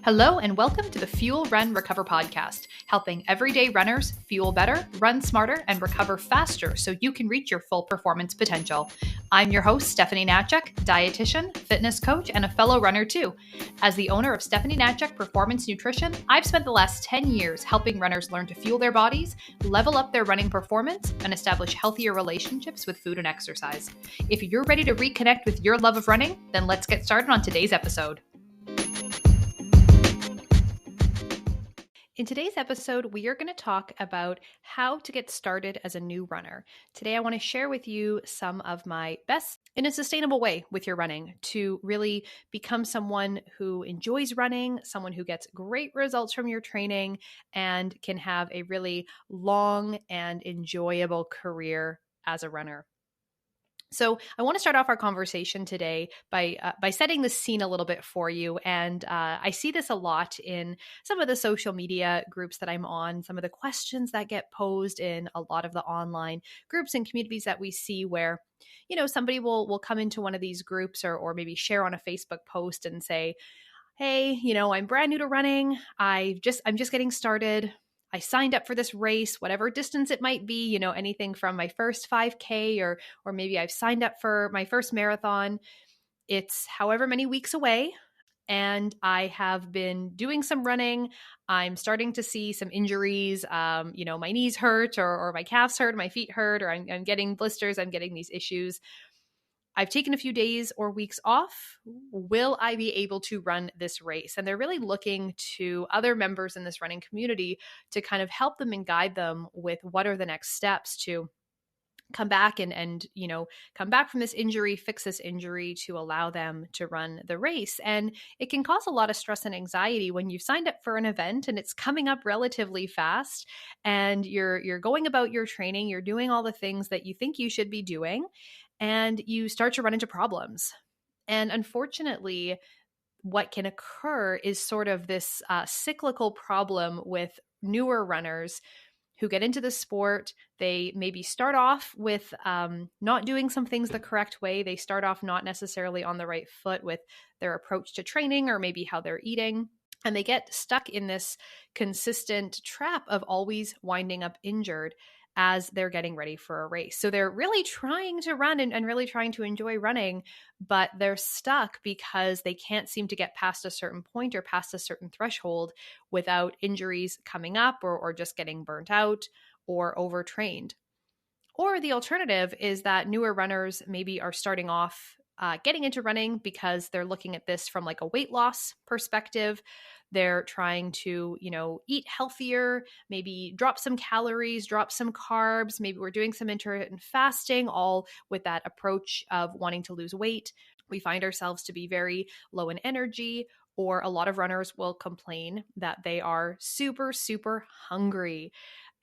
Hello and welcome to the Fuel, Run, Recover podcast, helping everyday runners fuel better, run smarter, and recover faster so you can reach your full performance potential. I'm your host, Stephanie Natchek, dietitian, fitness coach, and a fellow runner too. As the owner of Stephanie Natchek Performance Nutrition, I've spent the last 10 years helping runners learn to fuel their bodies, level up their running performance, and establish healthier relationships with food and exercise. If you're ready to reconnect with your love of running, then let's get started on today's episode. In today's episode, we are going to talk about how to get started as a new runner. Today, I want to share with you some of my best in a sustainable way with your running to really become someone who enjoys running, someone who gets great results from your training, and can have a really long and enjoyable career as a runner. So I want to start off our conversation today by setting the scene a little bit for you. And I see this a lot in some of the social media groups that I'm on, some of the questions that get posed in a lot of the online groups and communities that we see where, you know, somebody will come into one of these groups or maybe share on a Facebook post and say, hey, you know, I'm brand new to running. I'm just getting started. I signed up for this race, whatever distance it might be, you know, anything from my first 5K or maybe I've signed up for my first marathon. It's however many weeks away. And I have been doing some running. I'm starting to see some injuries. You know, my knees hurt or my calves hurt, my feet hurt, or I'm getting blisters. I'm getting these issues. I've taken a few days or weeks off. Will I be able to run this race? And they're really looking to other members in this running community to kind of help them and guide them with what are the next steps to come back and you know, come back from this injury, fix this injury to allow them to run the race. And it can cause a lot of stress and anxiety when you've signed up for an event and it's coming up relatively fast and you're going about your training, you're doing all the things that you think you should be doing, and you start to run into problems. And unfortunately, what can occur is sort of this cyclical problem with newer runners who get into the sport. They maybe start off with not doing some things the correct way. They start off not necessarily on the right foot with their approach to training or maybe how they're eating. And they get stuck in this consistent trap of always winding up injured as they're getting ready for a race. So they're really trying to run and really trying to enjoy running, but they're stuck because they can't seem to get past a certain point or past a certain threshold without injuries coming up or just getting burnt out or overtrained. Or the alternative is that newer runners maybe are starting off getting into running because they're looking at this from like a weight loss perspective. They're trying to, you know, eat healthier, maybe drop some calories, drop some carbs. Maybe we're doing some intermittent fasting, all with that approach of wanting to lose weight. We find ourselves to be very low in energy, or a lot of runners will complain that they are super, super hungry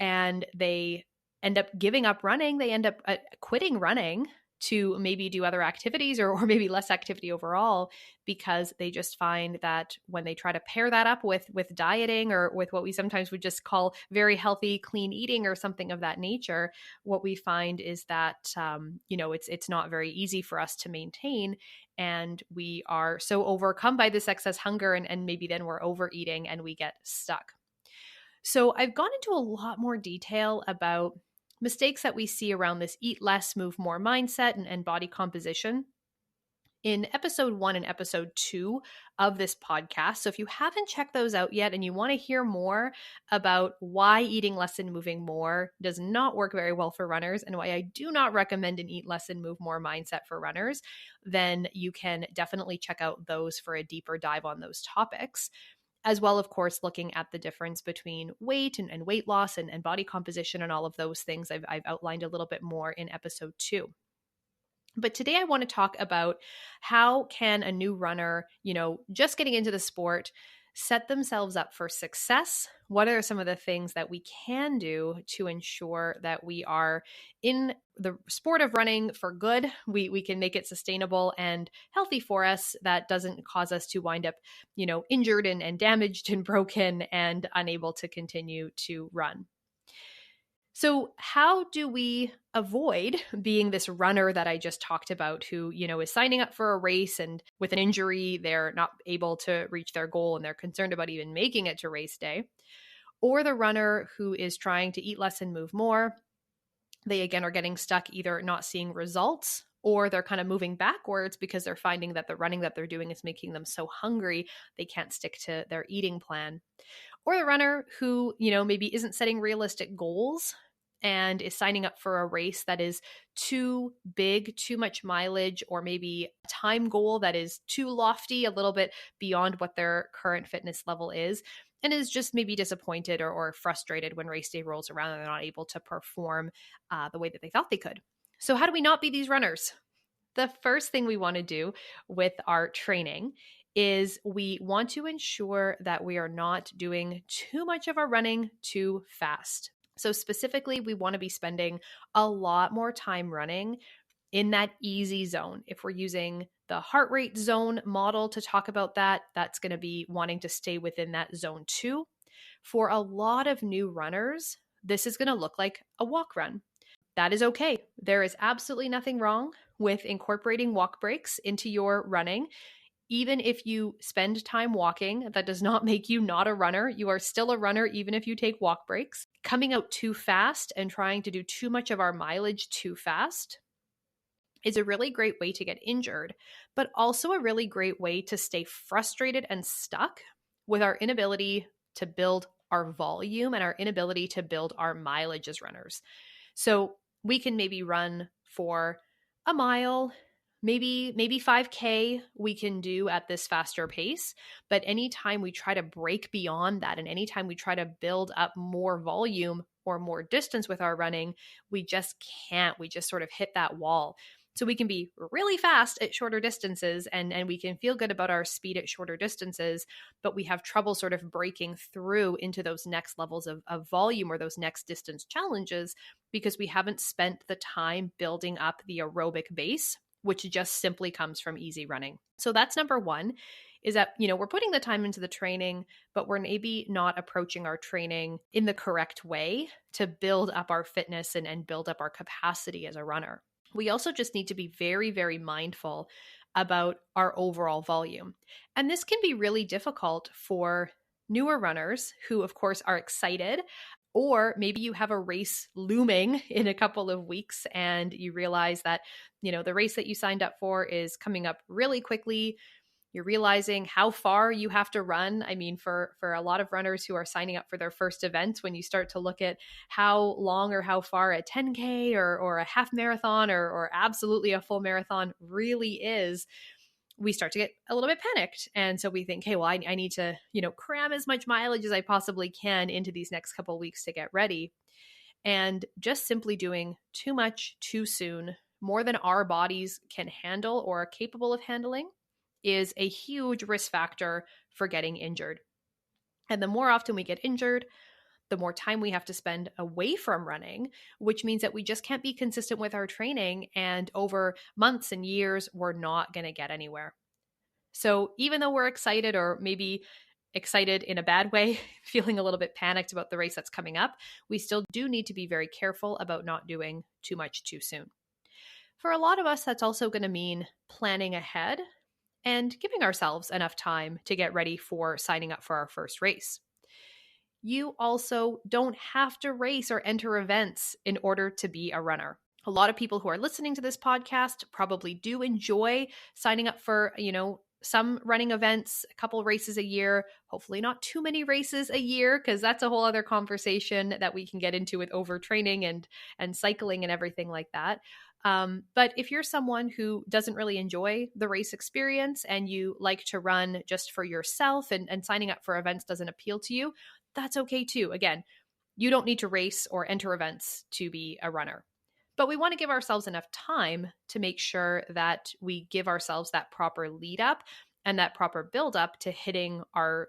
and they end up giving up running. They end up quitting running to maybe do other activities or maybe less activity overall, because they just find that when they try to pair that up with dieting or with what we sometimes would just call very healthy, clean eating or something of that nature, what we find is that, you know, it's not very easy for us to maintain. And we are so overcome by this excess hunger and maybe then we're overeating and we get stuck. So I've gone into a lot more detail about mistakes that we see around this eat less, move more mindset and body composition in episode 1 and episode 2 of this podcast. So if you haven't checked those out yet and you want to hear more about why eating less and moving more does not work very well for runners and why I do not recommend an eat less and move more mindset for runners, then you can definitely check out those for a deeper dive on those topics. As well, of course, looking at the difference between weight and weight loss and body composition and all of those things I've outlined a little bit more in episode 2. But today I want to talk about how can a new runner, you know, just getting into the sport, set themselves up for success? What are some of the things that we can do to ensure that we are in the sport of running for good? We can make it sustainable and healthy for us that doesn't cause us to wind up, you know, injured and damaged and broken and unable to continue to run. So, how do we avoid being this runner that I just talked about who, is signing up for a race and with an injury, they're not able to reach their goal and they're concerned about even making it to race day? Or the runner who is trying to eat less and move more. They again are getting stuck either not seeing results or they're kind of moving backwards because they're finding that the running that they're doing is making them so hungry they can't stick to their eating plan. Or the runner who, maybe isn't setting realistic goals and is signing up for a race that is too big, too much mileage, or maybe a time goal that is too lofty, a little bit beyond what their current fitness level is, and is just maybe disappointed or frustrated when race day rolls around and they're not able to perform the way that they thought they could. So, how do we not be these runners? The first thing we want to do with our training is we want to ensure that we are not doing too much of our running too fast. So, specifically, we want to be spending a lot more time running in that easy zone. If we're using the heart rate zone model to talk about that, that's going to be wanting to stay within that zone 2. For a lot of new runners, this is going to look like a walk run. That is okay. There is absolutely nothing wrong with incorporating walk breaks into your running. Even if you spend time walking, that does not make you not a runner. You are still a runner, even if you take walk breaks. Coming out too fast and trying to do too much of our mileage too fast is a really great way to get injured, but also a really great way to stay frustrated and stuck with our inability to build our volume and our inability to build our mileage as runners. So we can maybe run for a mile, maybe 5K we can do at this faster pace. But anytime we try to break beyond that and anytime we try to build up more volume or more distance with our running, we just can't. We just sort of hit that wall. So we can be really fast at shorter distances and we can feel good about our speed at shorter distances, but we have trouble sort of breaking through into those next levels of volume or those next distance challenges because we haven't spent the time building up the aerobic base, which just simply comes from easy running. So that's number one, is that, we're putting the time into the training, but we're maybe not approaching our training in the correct way to build up our fitness and build up our capacity as a runner. We also just need to be very, very mindful about our overall volume. And this can be really difficult for newer runners who, of course, are excited. Or maybe you have a race looming in a couple of weeks and you realize that, the race that you signed up for is coming up really quickly. You're realizing how far you have to run. I mean, for a lot of runners who are signing up for their first event, when you start to look at how long or how far a 10K or a half marathon or absolutely a full marathon really is, we start to get a little bit panicked. And so we think, hey, well, I need to, cram as much mileage as I possibly can into these next couple of weeks to get ready. And just simply doing too much too soon, more than our bodies can handle or are capable of handling, is a huge risk factor for getting injured. And the more often we get injured, the more time we have to spend away from running, which means that we just can't be consistent with our training. And over months and years, we're not going to get anywhere. So even though we're excited, or maybe excited in a bad way, feeling a little bit panicked about the race that's coming up, we still do need to be very careful about not doing too much too soon. For a lot of us, that's also going to mean planning ahead and giving ourselves enough time to get ready for signing up for our first race. You also don't have to race or enter events in order to be a runner. A lot of people who are listening to this podcast probably do enjoy signing up for, some running events, a couple races a year, hopefully not too many races a year, because that's a whole other conversation that we can get into with overtraining and cycling and everything like that. But if you're someone who doesn't really enjoy the race experience and you like to run just for yourself and signing up for events doesn't appeal to you, that's okay too. Again, you don't need to race or enter events to be a runner. But we want to give ourselves enough time to make sure that we give ourselves that proper lead up and that proper build up to hitting our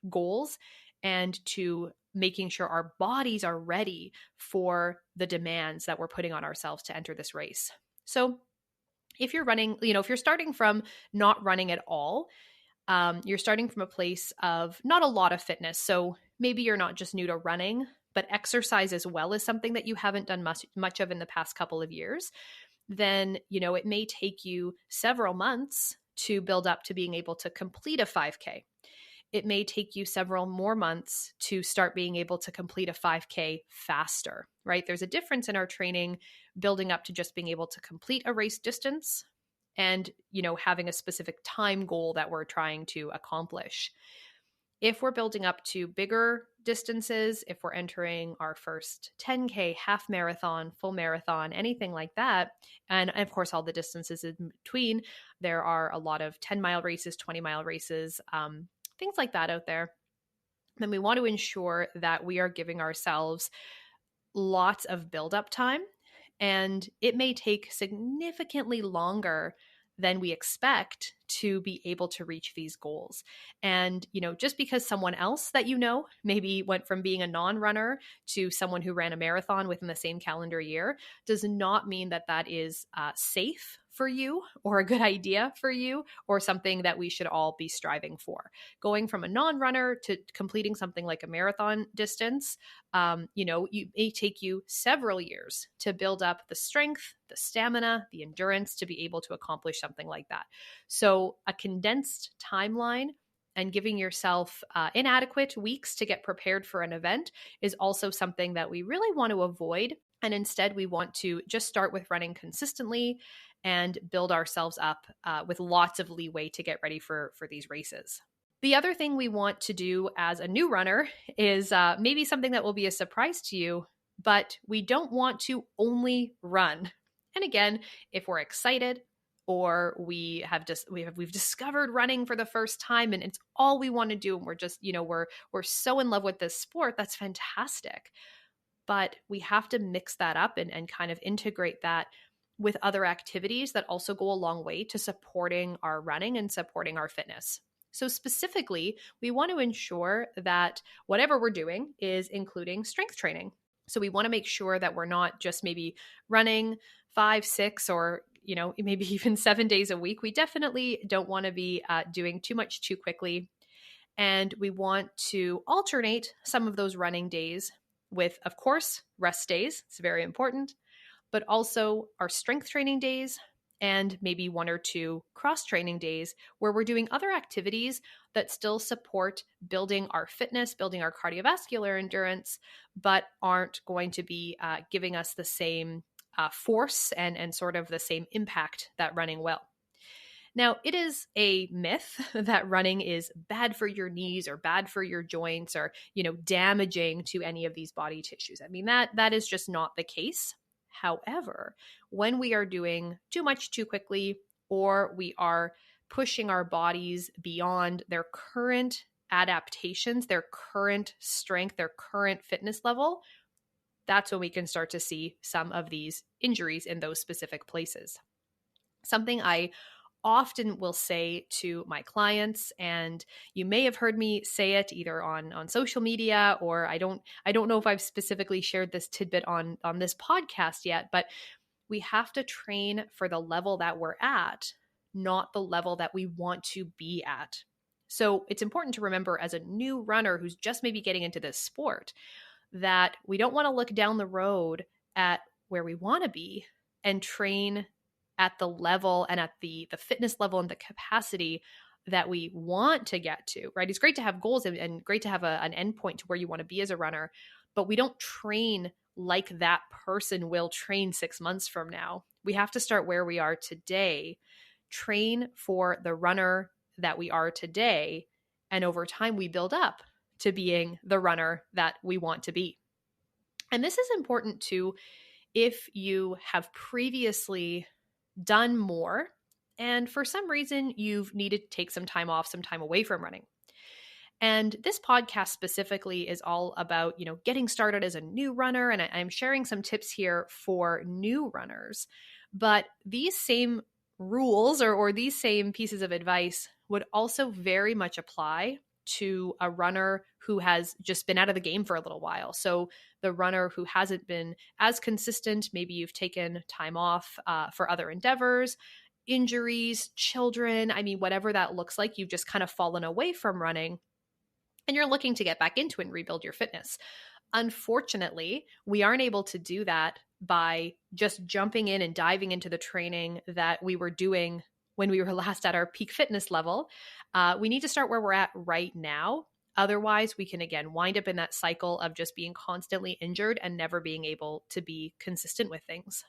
goals and to making sure our bodies are ready for the demands that we're putting on ourselves to enter this race. So if you're running, if you're starting from not running at all, you're starting from a place of not a lot of fitness. So maybe you're not just new to running, but exercise as well is something that you haven't done much of in the past couple of years, then, it may take you several months to build up to being able to complete a 5K. It may take you several more months to start being able to complete a 5K faster, right? There's a difference in our training building up to just being able to complete a race distance and, having a specific time goal that we're trying to accomplish. If we're building up to bigger distances, if we're entering our first 10K, half marathon, full marathon, anything like that, and of course, all the distances in between, there are a lot of 10-mile races, 20-mile races, things like that out there, then we want to ensure that we are giving ourselves lots of build-up time. And it may take significantly longer than we expect to be able to reach these goals. And, just because someone else that maybe went from being a non-runner to someone who ran a marathon within the same calendar year does not mean that that is safe for you or a good idea for you or something that we should all be striving for. Going from a non-runner to completing something like a marathon distance, it may take you several years to build up the strength, the stamina, the endurance to be able to accomplish something like that. So a condensed timeline and giving yourself inadequate weeks to get prepared for an event is also something that we really want to avoid. And instead, we want to just start with running consistently and build ourselves up with lots of leeway to get ready for these races. The other thing we want to do as a new runner is maybe something that will be a surprise to you, but we don't want to only run. And again, if we're excited or we've discovered running for the first time and it's all we want to do and we're just, we're so in love with this sport, that's fantastic. But we have to mix that up and kind of integrate that with other activities that also go a long way to supporting our running and supporting our fitness. So specifically, we want to ensure that whatever we're doing is including strength training. So we want to make sure that we're not just maybe running 5, 6, or maybe even 7 days a week. We definitely don't want to be doing too much too quickly. And we want to alternate some of those running days with, of course, rest days. It's very important, but also our strength training days and maybe 1 or 2 cross training days where we're doing other activities that still support building our fitness, building our cardiovascular endurance, but aren't going to be giving us the same force and sort of the same impact that running will. Now, it is a myth that running is bad for your knees or bad for your joints or, damaging to any of these body tissues. I mean, that is just not the case. However, when we are doing too much too quickly, or we are pushing our bodies beyond their current adaptations, their current strength, their current fitness level, that's when we can start to see some of these injuries in those specific places. Something I often will say to my clients, and you may have heard me say it either on social media, or I don't know if I've specifically shared this tidbit on this podcast yet, but we have to train for the level that we're at, not the level that we want to be at. So it's important to remember as a new runner who's just maybe getting into this sport that we don't want to look down the road at where we want to be and train at the level and at the fitness level and the capacity that we want to get to, right? It's great to have goals and great to have an endpoint to where you want to be as a runner, but we don't train like that person will train 6 months from now. We have to start where we are today, train for the runner that we are today, and over time we build up to being the runner that we want to be. And this is important too if you have previously done more and for some reason you've needed to take some time off, some time away from running. And this podcast specifically is all about, getting started as a new runner. And I'm sharing some tips here for new runners. But these same rules or these same pieces of advice would also very much apply to a runner who has just been out of the game for a little while. So the runner who hasn't been as consistent, maybe you've taken time off for other endeavors, injuries, children, whatever that looks like, you've just kind of fallen away from running and you're looking to get back into it and rebuild your fitness. Unfortunately, we aren't able to do that by just jumping in and diving into the training that we were doing when we were last at our peak fitness level. We need to start where we're at right now. Otherwise, we can again wind up in that cycle of just being constantly injured and never being able to be consistent with things.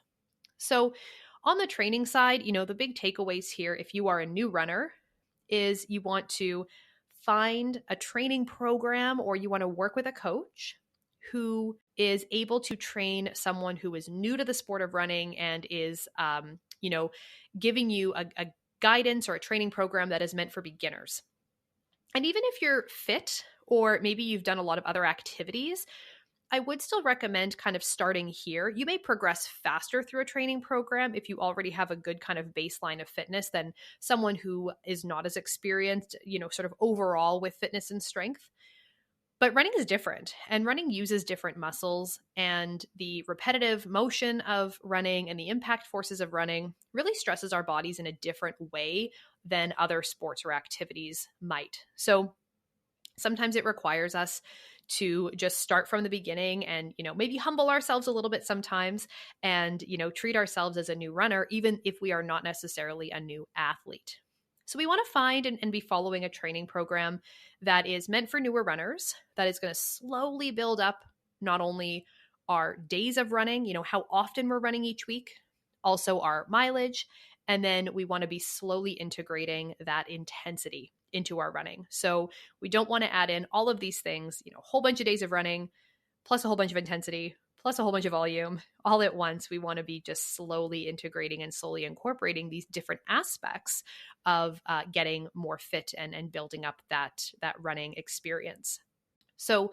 So, on the training side, the big takeaways here, if you are a new runner, is you want to find a training program or you want to work with a coach who is able to train someone who is new to the sport of running and is, giving you a guidance or a training program that is meant for beginners. And even if you're fit or maybe you've done a lot of other activities, I would still recommend kind of starting here. You may progress faster through a training program if you already have a good kind of baseline of fitness than someone who is not as experienced, sort of overall with fitness and strength. But running is different, and running uses different muscles, and the repetitive motion of running and the impact forces of running really stresses our bodies in a different way than other sports or activities might. So sometimes it requires us to just start from the beginning and, maybe humble ourselves a little bit sometimes and, treat ourselves as a new runner, even if we are not necessarily a new athlete. So we want to find and be following a training program that is meant for newer runners, that is going to slowly build up not only our days of running, how often we're running each week, also our mileage, and then we want to be slowly integrating that intensity into our running. So we don't want to add in all of these things, a whole bunch of days of running, plus a whole bunch of intensity, plus a whole bunch of volume all at once. We want to be just slowly integrating and slowly incorporating these different aspects of getting more fit and building up that running experience. So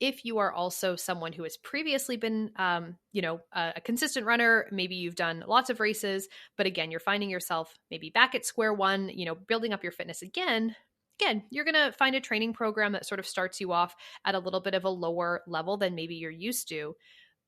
if you are also someone who has previously been, a consistent runner, maybe you've done lots of races, but again, you're finding yourself maybe back at square one, building up your fitness again, you're going to find a training program that sort of starts you off at a little bit of a lower level than maybe you're used to.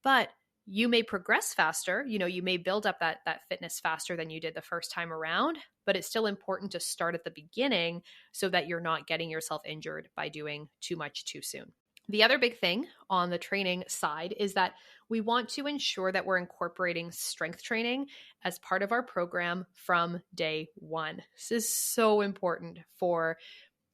But you may progress faster, you may build up that fitness faster than you did the first time around, but it's still important to start at the beginning so that you're not getting yourself injured by doing too much too soon. The other big thing on the training side is that we want to ensure that we're incorporating strength training as part of our program from day one. This is so important for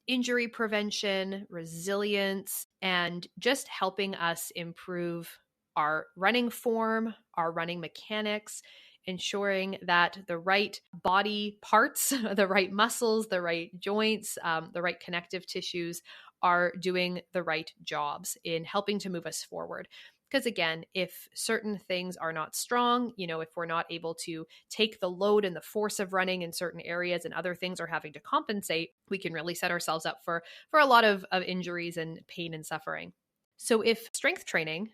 injury prevention, resilience, and just helping us improve our running form, our running mechanics, ensuring that the right body parts, the right muscles, the right joints, the right connective tissues are doing the right jobs in helping to move us forward. Because again, if certain things are not strong, if we're not able to take the load and the force of running in certain areas and other things are having to compensate, we can really set ourselves up for a lot of injuries and pain and suffering. So if strength training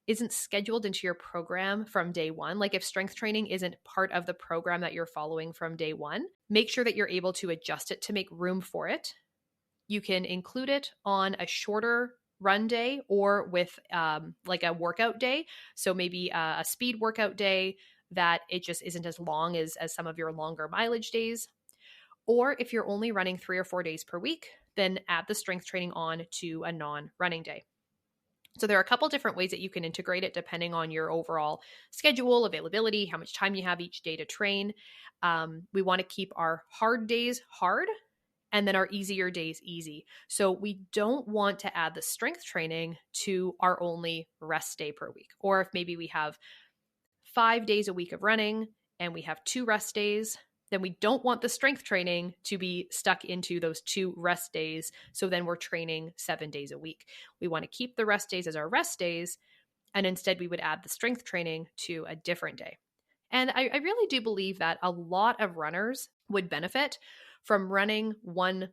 isn't scheduled into your program from day one, like if strength training isn't part of the program that you're following from day one, make sure that you're able to adjust it to make room for it. You can include it on a shorter run day or with like a workout day. So maybe a speed workout day that it just isn't as long as some of your longer mileage days. Or if you're only running 3 or 4 days per week, then add the strength training on to a non-running day. So there are a couple different ways that you can integrate it depending on your overall schedule, availability, how much time you have each day to train. We want to keep our hard days hard and then our easier days easy. So we don't want to add the strength training to our only rest day per week. Or if maybe we have 5 days a week of running and we have 2 rest days, then we don't want the strength training to be stuck into those 2 rest days. So then we're training 7 days a week. We want to keep the rest days as our rest days. And instead we would add the strength training to a different day. And I really do believe that a lot of runners would benefit from running one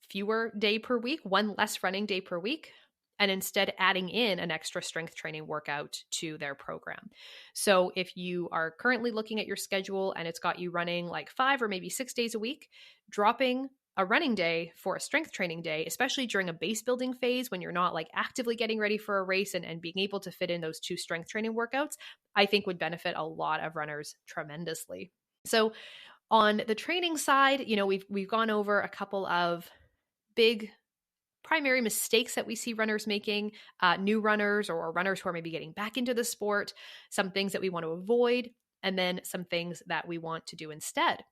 fewer day per week, one less running day per week, and instead adding in an extra strength training workout to their program. So if you are currently looking at your schedule and it's got you running like 5 or maybe 6 days a week, dropping a running day for a strength training day, especially during a base building phase when you're not like actively getting ready for a race and being able to fit in those 2 strength training workouts, I think would benefit a lot of runners tremendously. So on the training side, we've gone over a couple of big primary mistakes that we see runners making, new runners or runners who are maybe getting back into the sport, some things that we want to avoid, and then some things that we want to do instead.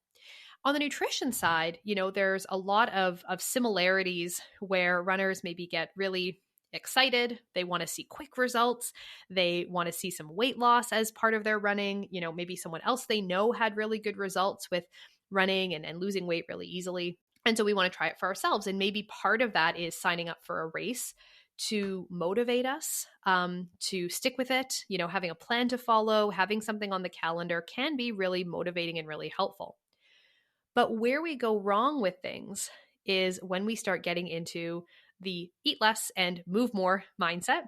On the nutrition side, there's a lot of similarities where runners maybe get really excited. They want to see quick results. They want to see some weight loss as part of their running. Maybe someone else they know had really good results with running and losing weight really easily. And so we want to try it for ourselves. And maybe part of that is signing up for a race to motivate us to stick with it. Having a plan to follow, having something on the calendar can be really motivating and really helpful. But where we go wrong with things is when we start getting into the eat less and move more mindset,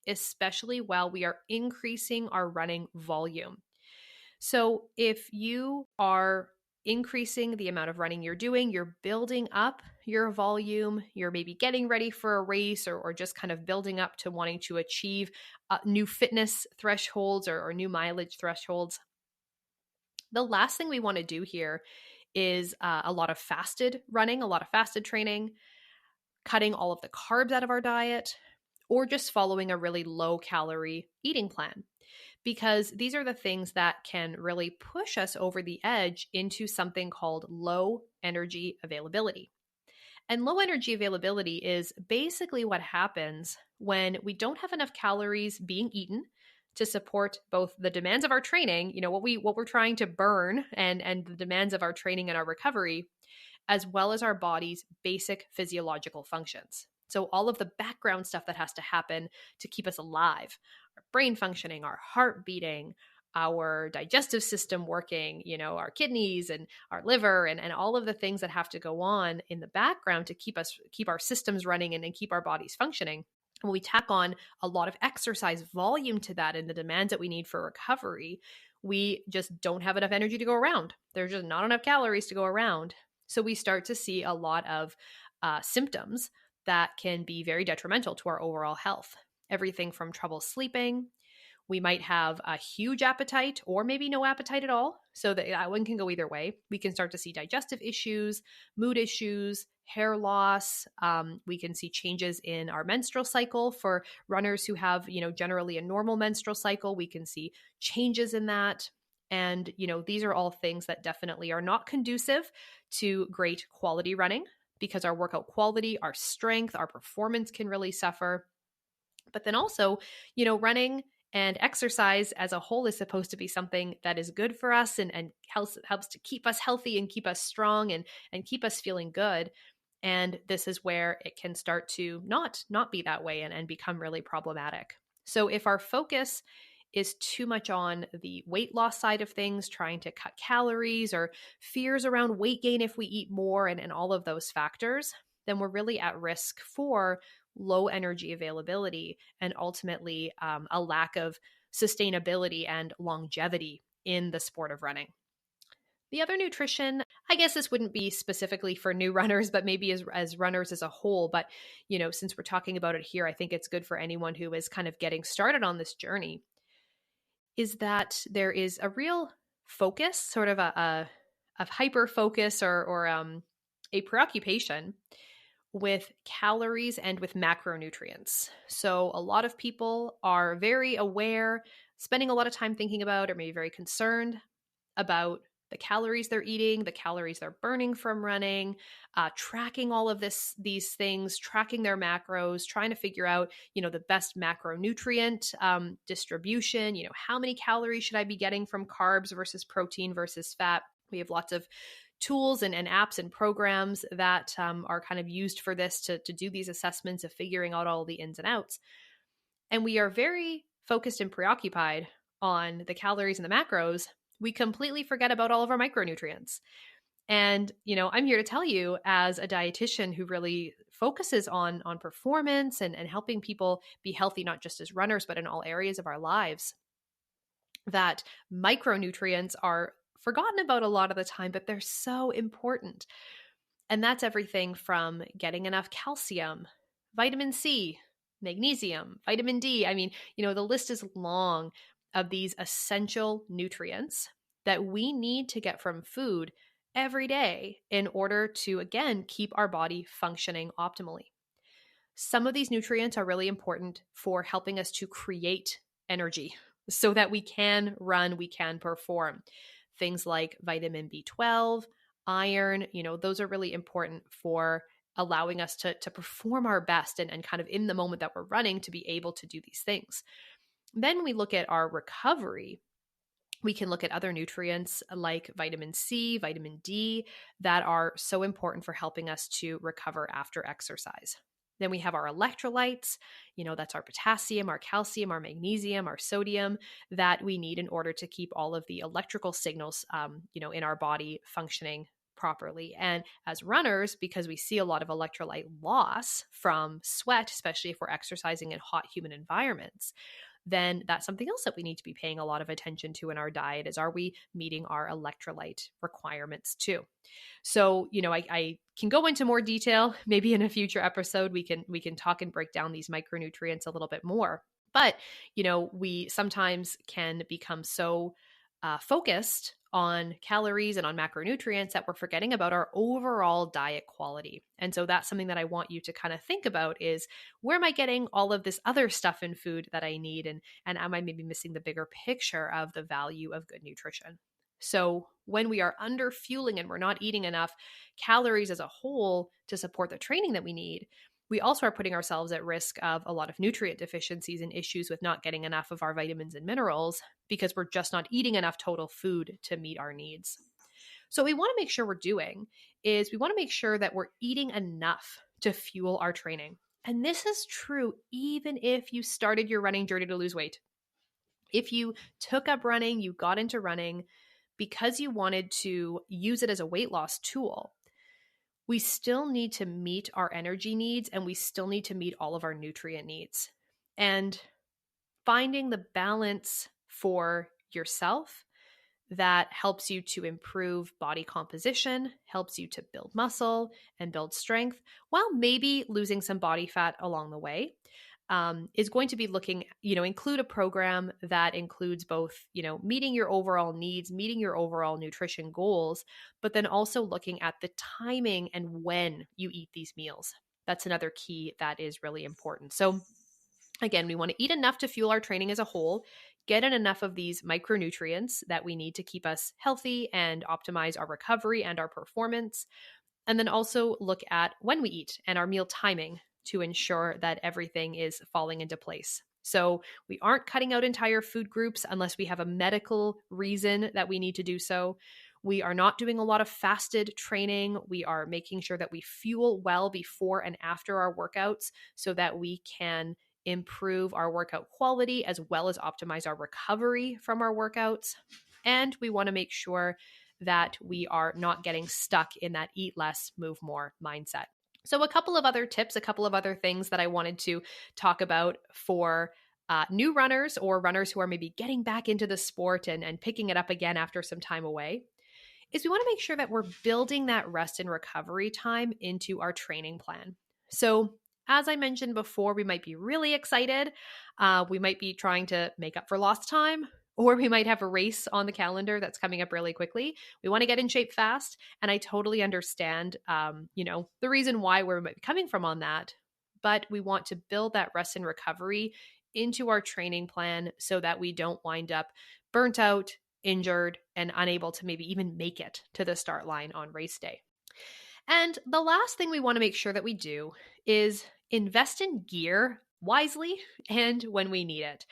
especially while we are increasing our running volume. So if you are increasing the amount of running you're doing, you're building up your volume, you're maybe getting ready for a race or just kind of building up to wanting to achieve new fitness thresholds or new mileage thresholds. The last thing we want to do here is a lot of fasted running, a lot of fasted training, cutting all of the carbs out of our diet, or just following a really low calorie eating plan. Because these are the things that can really push us over the edge into something called low energy availability. And low energy availability is basically what happens when we don't have enough calories being eaten to support both the demands of our training, what we're trying to burn and the demands of our training and our recovery, as well as our body's basic physiological functions. So all of the background stuff that has to happen to keep us alive, our brain functioning, our heart beating, our digestive system working, our kidneys and our liver and all of the things that have to go on in the background to keep our systems running and keep our bodies functioning. When we tack on a lot of exercise volume to that and the demands that we need for recovery, we just don't have enough energy to go around. There's just not enough calories to go around. So we start to see a lot of symptoms that can be very detrimental to our overall health. Everything from trouble sleeping. We might have a huge appetite or maybe no appetite at all. So that one can go either way. We can start to see digestive issues, mood issues, hair loss. We can see changes in our menstrual cycle for runners who have, generally a normal menstrual cycle. We can see changes in that. And, these are all things that definitely are not conducive to great quality running because our workout quality, our strength, our performance can really suffer. But then also, running and exercise as a whole is supposed to be something that is good for us and helps to keep us healthy and keep us strong and keep us feeling good. And this is where it can start to not be that way and become really problematic. So if our focus is too much on the weight loss side of things, trying to cut calories or fears around weight gain if we eat more and all of those factors, then we're really at risk for low energy availability and ultimately a lack of sustainability and longevity in the sport of running. The other nutrition, I guess this wouldn't be specifically for new runners, but maybe as runners as a whole. But, since we're talking about it here, I think it's good for anyone who is kind of getting started on this journey, is that there is a real focus, sort of a hyper focus or a preoccupation with calories and with macronutrients. So a lot of people are very aware, spending a lot of time thinking about or maybe very concerned about the calories they're eating, the calories they're burning from running, tracking all of these things, tracking their macros, trying to figure out, the best macronutrient distribution, how many calories should I be getting from carbs versus protein versus fat. We have lots of tools and apps and programs that are kind of used for this to do these assessments of figuring out all the ins and outs. And we are very focused and preoccupied on the calories and the macros. We completely forget about all of our micronutrients. And, I'm here to tell you as a dietitian who really focuses on performance and helping people be healthy, not just as runners, but in all areas of our lives, that micronutrients are forgotten about a lot of the time, but they're so important. And that's everything from getting enough calcium, vitamin C, magnesium, vitamin D. I mean, the list is long of these essential nutrients that we need to get from food every day in order to, again, keep our body functioning optimally. Some of these nutrients are really important for helping us to create energy so that we can run, we can perform. Things like vitamin B12, iron, those are really important for allowing us to perform our best and kind of in the moment that we're running to be able to do these things. Then we look at our recovery. We can look at other nutrients like vitamin C, vitamin D, that are so important for helping us to recover after exercise. Then we have our electrolytes, that's our potassium, our calcium, our magnesium, our sodium that we need in order to keep all of the electrical signals, in our body functioning properly. And as runners, because we see a lot of electrolyte loss from sweat, especially if we're exercising in hot, humid environments, then that's something else that we need to be paying a lot of attention to in our diet is, are we meeting our electrolyte requirements too? So, I can go into more detail. Maybe in a future episode, we can talk and break down these micronutrients a little bit more. But, we sometimes can become so focused on calories and on macronutrients that we're forgetting about our overall diet quality. And so that's something that I want you to kind of think about is, where am I getting all of this other stuff in food that I need? And am I maybe missing the bigger picture of the value of good nutrition? So when we are under fueling and we're not eating enough calories as a whole to support the training that we need, we also are putting ourselves at risk of a lot of nutrient deficiencies and issues with not getting enough of our vitamins and minerals because we're just not eating enough total food to meet our needs. So what we want to make sure we're doing is we want to make sure that we're eating enough to fuel our training. And this is true even if you started your running journey to lose weight. If you took up running, you got into running because you wanted to use it as a weight loss tool, we still need to meet our energy needs and we still need to meet all of our nutrient needs. And finding the balance for yourself that helps you to improve body composition, helps you to build muscle and build strength, while maybe losing some body fat along the way, is going to be looking, include a program that includes both, meeting your overall needs, meeting your overall nutrition goals, but then also looking at the timing and when you eat these meals. That's another key that is really important. So again, we want to eat enough to fuel our training as a whole, get in enough of these micronutrients that we need to keep us healthy and optimize our recovery and our performance. And then also look at when we eat and our meal timing to ensure that everything is falling into place. So we aren't cutting out entire food groups unless we have a medical reason that we need to do so. We are not doing a lot of fasted training. We are making sure that we fuel well before and after our workouts so that we can improve our workout quality as well as optimize our recovery from our workouts. And we want to make sure that we are not getting stuck in that eat less, move more mindset. So a couple of other tips, a couple of other things that I wanted to talk about for new runners or runners who are maybe getting back into the sport and picking it up again after some time away, is we want to make sure that we're building that rest and recovery time into our training plan. So as I mentioned before, we might be really excited. We might be trying to make up for lost time, or we might have a race on the calendar that's coming up really quickly. We want to get in shape fast. And I totally understand, the reason why we're coming from on that. But we want to build that rest and recovery into our training plan so that we don't wind up burnt out, injured, and unable to maybe even make it to the start line on race day. And the last thing we want to make sure that we do is invest in gear wisely and when we need it.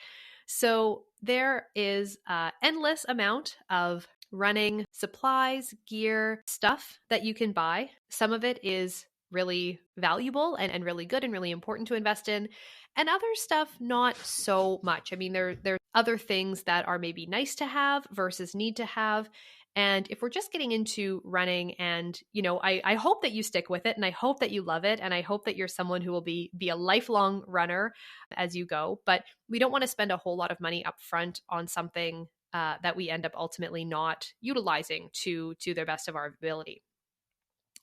So there is an endless amount of running supplies, gear, stuff that you can buy. Some of it is really valuable and really good and really important to invest in. And other stuff, not so much. I mean, there's other things that are maybe nice to have versus need to have. And if we're just getting into running and, I hope that you stick with it and I hope that you love it. And I hope that you're someone who will be a lifelong runner as you go. But we don't want to spend a whole lot of money up front on something that we end up ultimately not utilizing to the best of our ability.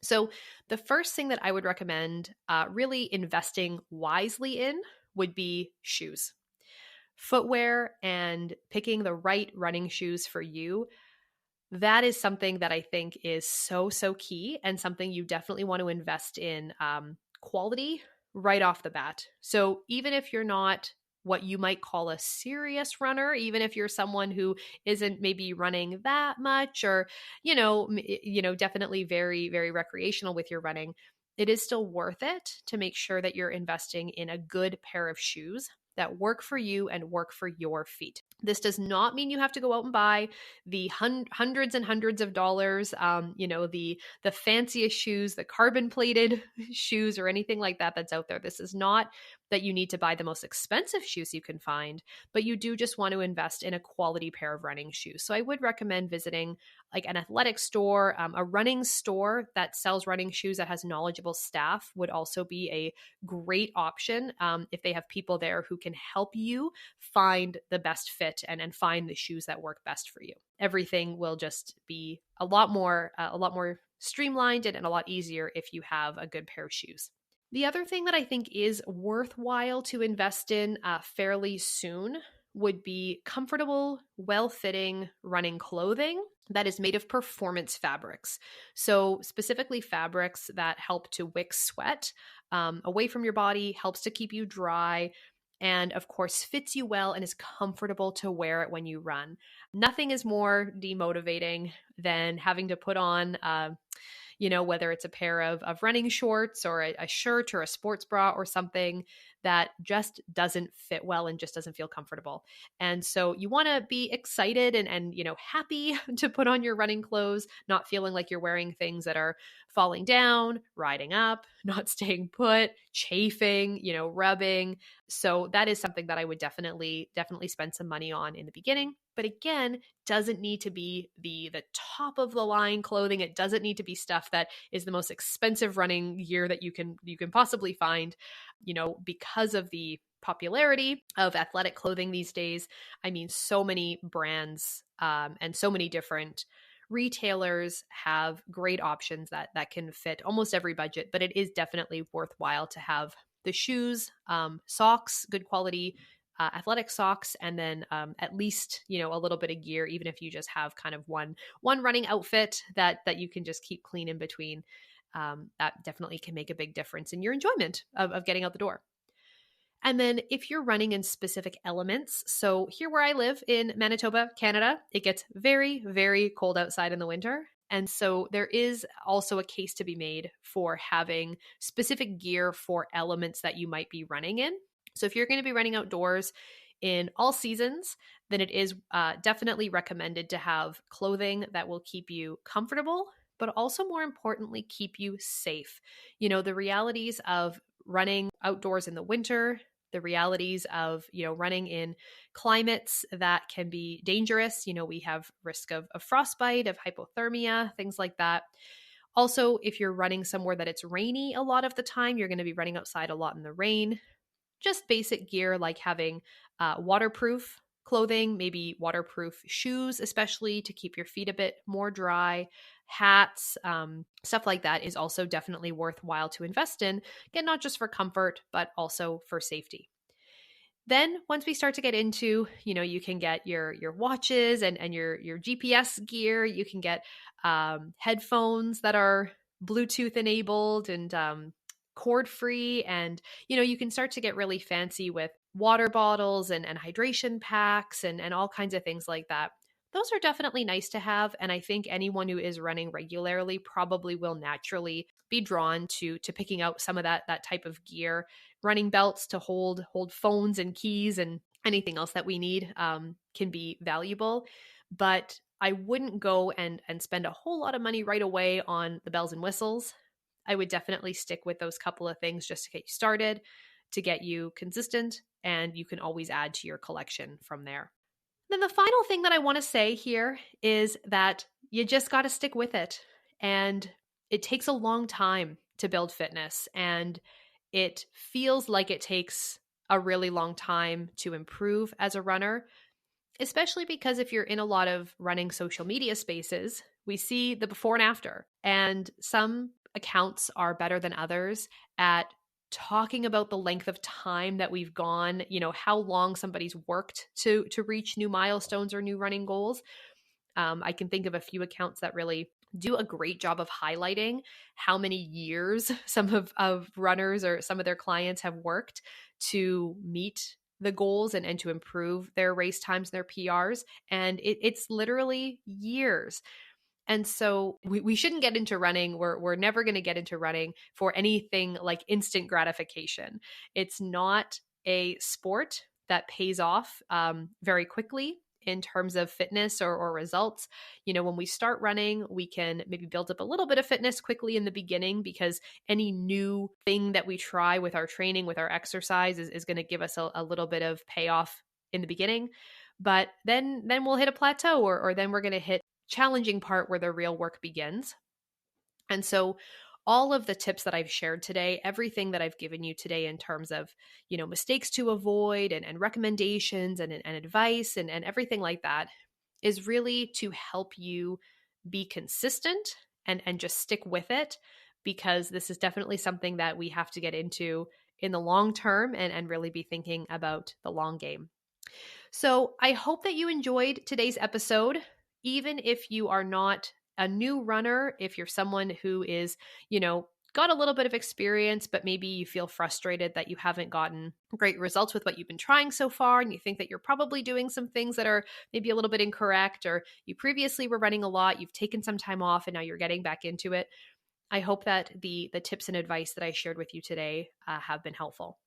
So the first thing that I would recommend really investing wisely in would be shoes. Footwear and picking the right running shoes for you. That is something that I think is so key and something you definitely want to invest in quality right off the bat. So even if you're not what you might call a serious runner, even if you're someone who isn't maybe running that much, or definitely very very recreational with your running, it is still worth it to make sure that you're investing in a good pair of shoes that work for you and work for your feet. This does not mean you have to go out and buy the hundreds and hundreds of dollars, the fanciest shoes, the carbon plated shoes, or anything like that that's out there. This is not that you need to buy the most expensive shoes you can find, but you do just want to invest in a quality pair of running shoes. So I would recommend visiting like an athletic store, a running store that sells running shoes that has knowledgeable staff would also be a great option, if they have people there who can help you find the best fit and find the shoes that work best for you. Everything will just be a lot more streamlined and a lot easier if you have a good pair of shoes. The other thing that I think is worthwhile to invest in fairly soon would be comfortable, well-fitting running clothing that is made of performance fabrics. So specifically fabrics that help to wick sweat away from your body, helps to keep you dry, and of course fits you well and is comfortable to wear it when you run. Nothing is more demotivating than having to put on whether it's a pair of running shorts or a shirt or a sports bra or something that just doesn't fit well and just doesn't feel comfortable. And so you want to be excited and happy to put on your running clothes, not feeling like you're wearing things that are falling down, riding up, not staying put, chafing, rubbing. So that is something that I would definitely spend some money on in the beginning. But again, doesn't need to be the top of the line clothing. It doesn't need to be stuff that is the most expensive running gear that you can possibly find, because of the popularity of athletic clothing these days. I mean, so many brands and so many different retailers have great options that can fit almost every budget, but it is definitely worthwhile to have the shoes, socks, good quality athletic socks, and then at least a little bit of gear, even if you just have kind of one running outfit that you can just keep clean in between. That definitely can make a big difference in your enjoyment of getting out the door. And then if you're running in specific elements, so here where I live in Manitoba, Canada, it gets very, very cold outside in the winter. And so there is also a case to be made for having specific gear for elements that you might be running in. So if you're going to be running outdoors in all seasons, then it is definitely recommended to have clothing that will keep you comfortable, but also more importantly, keep you safe. The realities of running outdoors in the winter, the realities of running in climates that can be dangerous. We have risk of frostbite, of hypothermia, things like that. Also, if you're running somewhere that it's rainy a lot of the time, you're going to be running outside a lot in the rain. Just basic gear like having waterproof clothing, maybe waterproof shoes, especially to keep your feet a bit more dry, hats, stuff like that is also definitely worthwhile to invest in. Again, not just for comfort, but also for safety. Then once we start to get into, you can get your watches and your GPS gear. You can get headphones that are Bluetooth enabled and cord free. And, you can start to get really fancy with water bottles and hydration packs and all kinds of things like that. Those are definitely nice to have. And I think anyone who is running regularly probably will naturally be drawn to picking out some of that type of gear. Running belts to hold phones and keys and anything else that we need can be valuable. But I wouldn't go and spend a whole lot of money right away on the bells and whistles. I would definitely stick with those couple of things just to get you started, to get you consistent, and you can always add to your collection from there. Then the final thing that I want to say here is that you just got to stick with it. And it takes a long time to build fitness, and it feels like it takes a really long time to improve as a runner, especially because if you're in a lot of running social media spaces, we see the before and after. And some accounts are better than others at talking about the length of time that we've gone, how long somebody's worked to reach new milestones or new running goals. I can think of a few accounts that really do a great job of highlighting how many years some of runners or some of their clients have worked to meet the goals and to improve their race times and their PRs. And it's literally years. And so we shouldn't get into running. We're never going to get into running for anything like instant gratification. It's not a sport that pays off very quickly in terms of fitness or results. When we start running, we can maybe build up a little bit of fitness quickly in the beginning, because any new thing that we try with our training, with our exercise is going to give us a little bit of payoff in the beginning. But then we'll hit a plateau, or then we're going to hit challenging part where the real work begins. And so all of the tips that I've shared today, everything that I've given you today in terms of, mistakes to avoid and recommendations and advice and everything like that, is really to help you be consistent and just stick with it, because this is definitely something that we have to get into in the long term and really be thinking about the long game. So I hope that you enjoyed today's episode. Even if you are not a new runner, if you're someone who is, got a little bit of experience, but maybe you feel frustrated that you haven't gotten great results with what you've been trying so far, and you think that you're probably doing some things that are maybe a little bit incorrect, or you previously were running a lot, you've taken some time off, and now you're getting back into it. I hope that the tips and advice that I shared with you today have been helpful.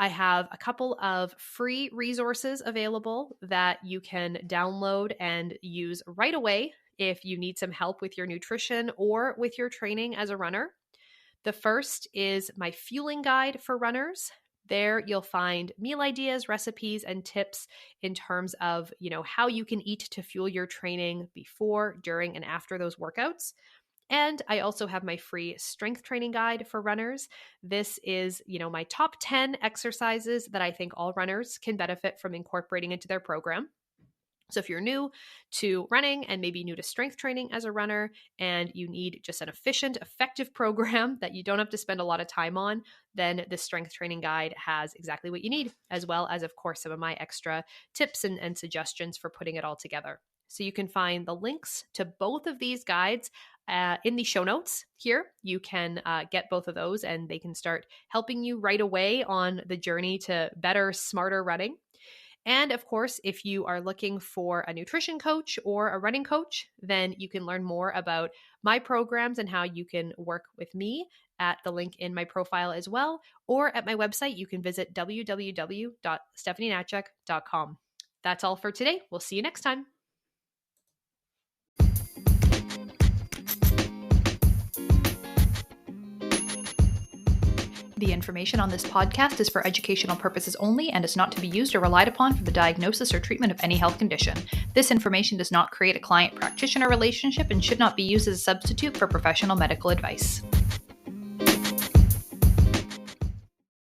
I have a couple of free resources available that you can download and use right away if you need some help with your nutrition or with your training as a runner. The first is my fueling guide for runners. There you'll find meal ideas, recipes, and tips in terms of, how you can eat to fuel your training before, during, and after those workouts. And I also have my free strength training guide for runners. This is, my top 10 exercises that I think all runners can benefit from incorporating into their program. So if you're new to running and maybe new to strength training as a runner, and you need just an efficient, effective program that you don't have to spend a lot of time on, then the strength training guide has exactly what you need, as well as, of course, some of my extra tips and suggestions for putting it all together. So you can find the links to both of these guides in the show notes here. You can get both of those, and they can start helping you right away on the journey to better, smarter running. And of course, if you are looking for a nutrition coach or a running coach, then you can learn more about my programs and how you can work with me at the link in my profile as well, or at my website. You can visit www.stephanienatchek.com. That's all for today. We'll see you next time. The information on this podcast is for educational purposes only and is not to be used or relied upon for the diagnosis or treatment of any health condition. This information does not create a client-practitioner relationship and should not be used as a substitute for professional medical advice.